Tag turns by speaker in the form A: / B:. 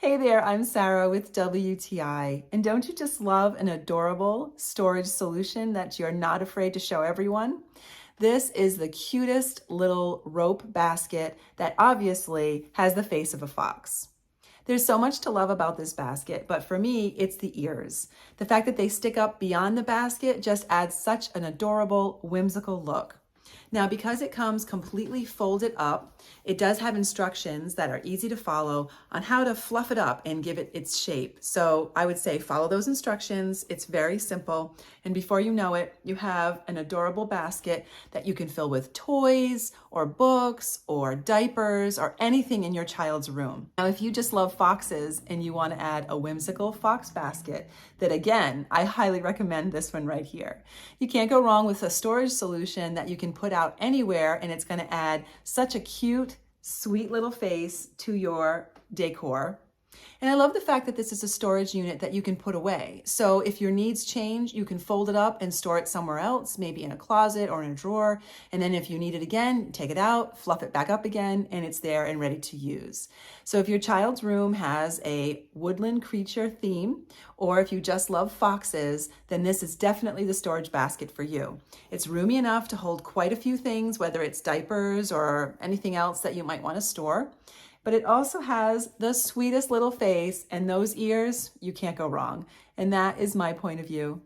A: Hey there, I'm Sarah with WTI. And don't you just love an adorable storage solution that you're not afraid to show everyone? This is the cutest little rope basket that obviously has the face of a fox. There's so much to love about this basket, but for me, it's the ears. The fact that they stick up beyond the basket just adds such an adorable, whimsical look. Now, because it comes completely folded up, it does have instructions that are easy to follow on how to fluff it up and give it its shape. So I would say follow those instructions. It's very simple. And before you know it, you have an adorable basket that you can fill with toys or books or diapers or anything in your child's room. Now, if you just love foxes and you want to add a whimsical fox basket, then again, I highly recommend this one right here. You can't go wrong with a storage solution that you can put out anywhere, and it's going to add such a cute, sweet little face to your decor. And I love the fact that this is a storage unit that you can put away. So if your needs change, you can fold it up and store it somewhere else, maybe in a closet or in a drawer. And then if you need it again, take it out, fluff it back up again, and it's there and ready to use. So if your child's room has a woodland creature theme, or if you just love foxes, then this is definitely the storage basket for you. It's roomy enough to hold quite a few things, whether it's diapers or anything else that you might want to store. But it also has the sweetest little face, and those ears, you can't go wrong. And that is my point of view.